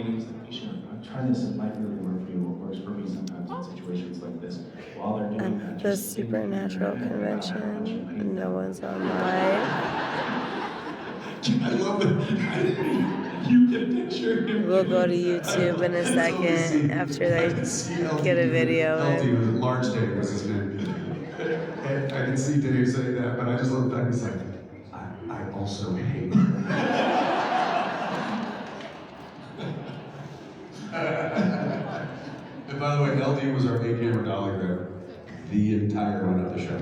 meetings, like, Misha, try this, it might really work for you. What works for me sometimes in situations like this. While they're doing that, The just Supernatural convention, no one's on live. I love it. You get a picture. We'll go to YouTube in a second after they get a video. LD, Large Dave was his name. I can see Dave saying that, but I just love that. He's like, I also hate. And by the way, LD was our 8-camera dolly there the entire run of the show.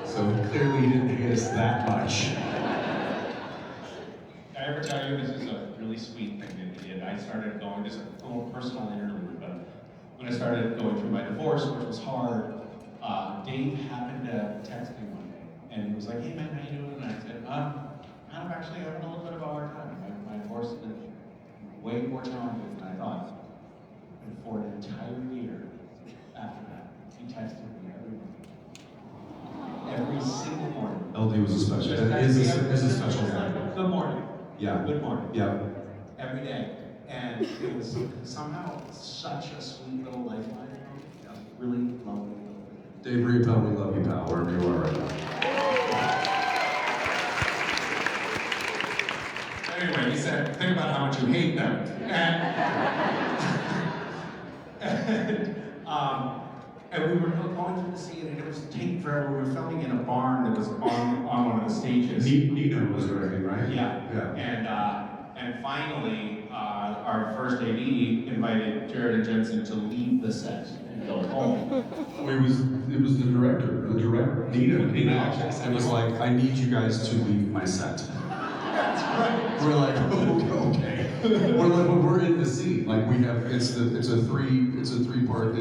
So clearly he didn't hate us that much. Did I ever tell you this is a really sweet thing that we did? I started going, this is a little personal interlude, but when I started going through my divorce, which was hard, Dave happened to text me one day, and he was like, hey man, how you doing? And I said, I'm actually having a little bit of a hard time. My divorce has been way more challenging than I thought. And for an entire year after that, he texted me every morning. Every single morning. LD was a special, is a special guy. Good morning. Yeah. Good morning. Yeah. Every day. And it was somehow such a sweet little lifeline. Really lovely. Dave Ripel, we love you, pal, wherever you are right now. Anyway, he said, think about how much you hate them. And we were going through the scene, and it was taking forever. We were filming in a barn that was on one of the stages. Nina was directing, right? Yeah. And finally, our first AD invited Jared and Jensen to leave the set and go home. It was the director, Nina actually said, it was like, I need you guys to leave my set. That's right. We're like, oh, okay. We're in the scene. Like it's a three-part.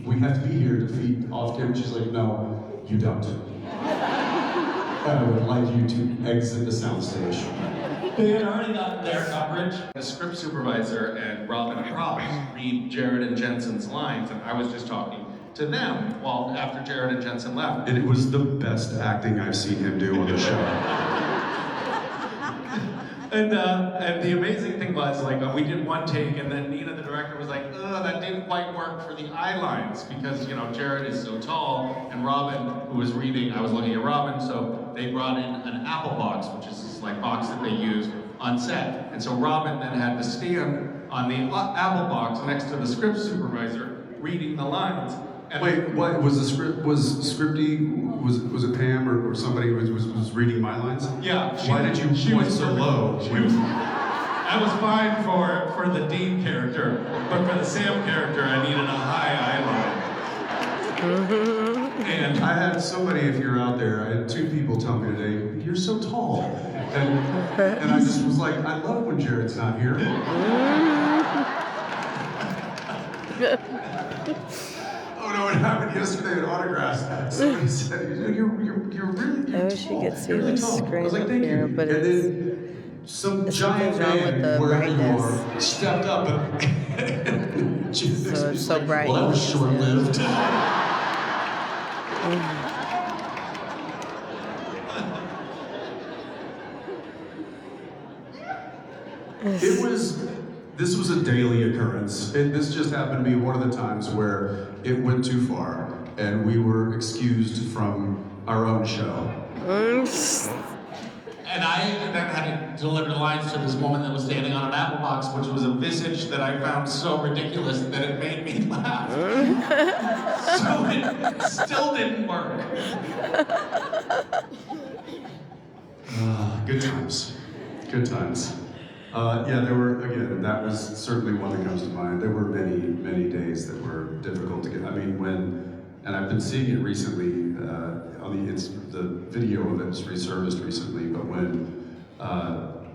We have to be here to feed off camera. She's like, no, you don't. I would like you to exit the soundstage. They had already got their coverage. The script supervisor and Robin Cross read Jared and Jensen's lines, and I was just talking to them after Jared and Jensen left. And it was the best acting I've seen him do on the show. And the amazing thing was, like, we did one take, and then Nina, the director, was like, that didn't quite work for the eye lines, because, Jared is so tall, and Robin, who was reading, I was looking at Robin, so they brought in an apple box, which is this, box that they use on set. And so Robin then had to stand on the apple box next to the script supervisor, reading the lines. And wait, what was the script? Was it Pam or somebody was reading my lines? Yeah. Why did you point so low? I was fine for the Dean character, but for the Sam character, I needed a high eye line. And I had somebody, if you're out there, I had 2 people tell me today, you're so tall. And I just was like, I love when Jared's not here. Oh no, it happened yesterday at autographs. Somebody said, you're really I wish you could see really the tall. screen I was like, up thank here, you. but And it's then some giant wrong with man, the wherever you brightness. are, stepped up and So it's so bright. Well, that was short-lived. This was a daily occurrence. This just happened to be one of the times where it went too far, and we were excused from our own show. And I then had to deliver the lines to this woman that was standing on an apple box, which was a visage that I found so ridiculous that it made me laugh. So it still didn't work. Good times. Good times. There were, again, that was certainly one that comes to mind. There were many, many days that were difficult to get. I mean, and I've been seeing it recently, the video of it's resurfaced recently, but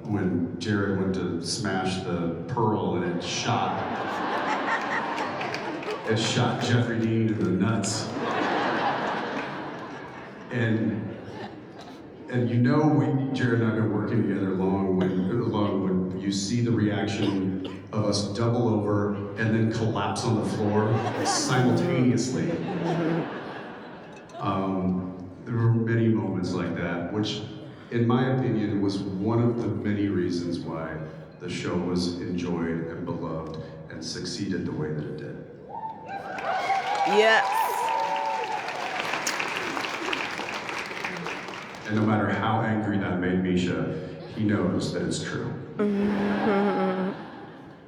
when Jared went to smash the pearl and it shot Jeffrey Dean in the nuts. And Jared and I have been working together long when you see the reaction of us double over and then collapse on the floor simultaneously. There were many moments like that, which, in my opinion, was one of the many reasons why the show was enjoyed and beloved and succeeded the way that it did. Yes. And no matter how angry that made Misha, he knows that it's true.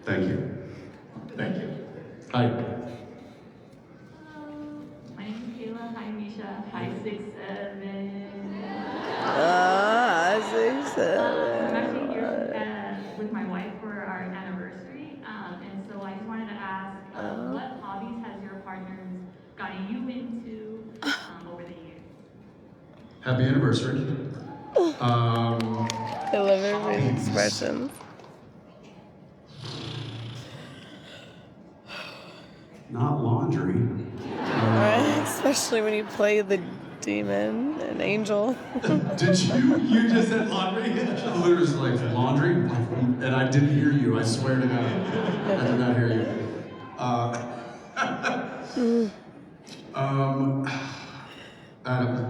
Thank you. Thank you. Hi. Hello, my name is Kayla. Hi, Misha. Hi, 6'7". Ah, 6'7". I'm actually here with my wife for our anniversary, and so I just wanted to ask, what hobbies has your partners gotten you into over the years? Happy anniversary. I love everybody's expressions. Not laundry. Especially when you play the demon and angel. Did you? You just said laundry? Literally was like, laundry? And I didn't hear you, I swear to God. I did not hear you.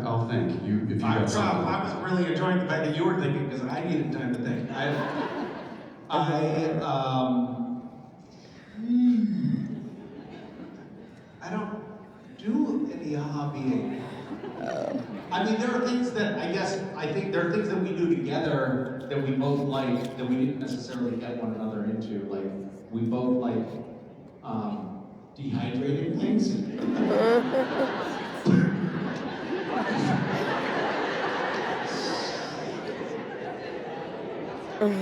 I'll think. You, if you got something. I was really enjoying the fact that you were thinking because I needed time to think. I don't do any hobbying. I mean, there are things that I think there are things that we do together that we both like that we didn't necessarily get one another into. Like we both like dehydrating things.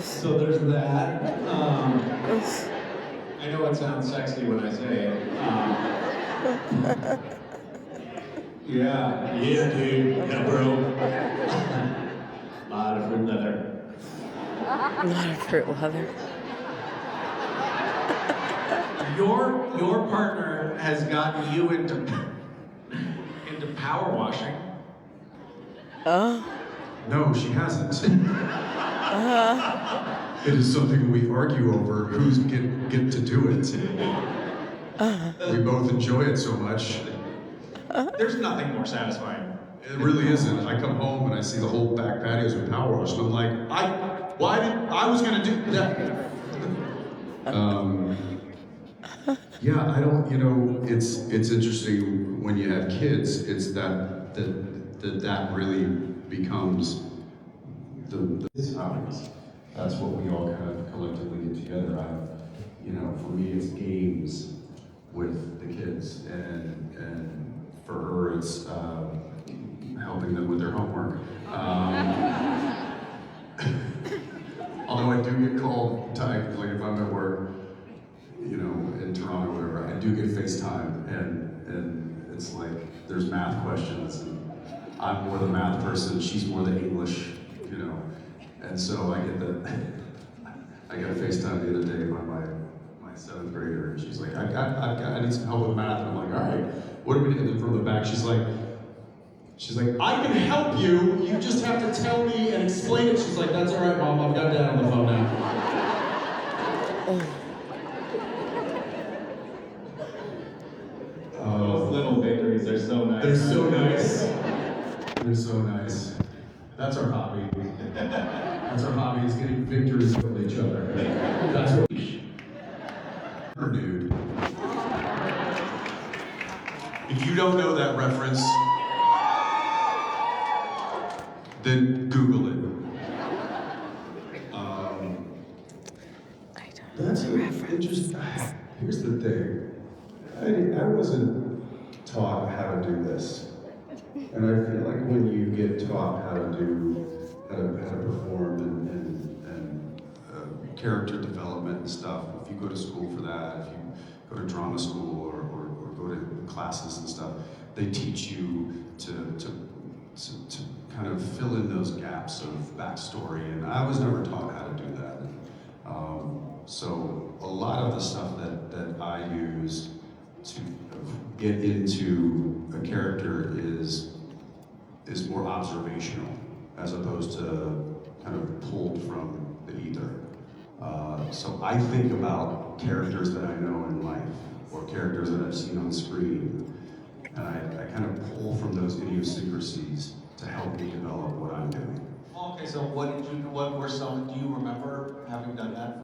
So there's that. I know it sounds sexy when I say it. Yeah, dude, yeah, bro. Lot of fruit leather. A lot of fruit leather. Your partner has gotten you into power washing. Oh. No, she hasn't. It is something we argue over who's get to do it. We both enjoy it so much. There's nothing more satisfying. It really isn't. I come home and I see the whole back patios with power wash, and I'm like, I was gonna do that. Yeah, I don't. It's interesting when you have kids. It's that really becomes the hobbies. That's what we all kind of collectively get together. For me, it's games with the kids, and for her, it's helping them with their homework. Although I do get called, like if I'm at work, in Toronto or whatever, I do get FaceTime, and it's like there's math questions, and I'm more the math person, she's more the English, and so I got a FaceTime the other day by my 7th grader, and she's like, I need some help with math, and I'm like, all right, what are we doing? And from the back, she's like, I can help you, you just have to tell me and explain it. She's like, that's all right, Mom, I've got Dad on the phone now. Those little victories are so nice. They're so nice. They're so nice. That's our hobby. That's our hobby, is getting victories with each other. That's what we dude. If you don't know that reference, then Google it. That's interesting. Here's the thing. I wasn't taught how to do this. And I feel like when you get taught how to perform and character development and stuff, if you go to school for that, if you go to drama school or go to classes and stuff, they teach you to kind of fill in those gaps of backstory, and I was never taught how to do that. So a lot of the stuff that I use to get into a character is more observational, as opposed to kind of pulled from the ether. So I think about characters that I know in life, or characters that I've seen on screen, and I kind of pull from those idiosyncrasies to help me develop what I'm doing. Okay, so do you remember having done that?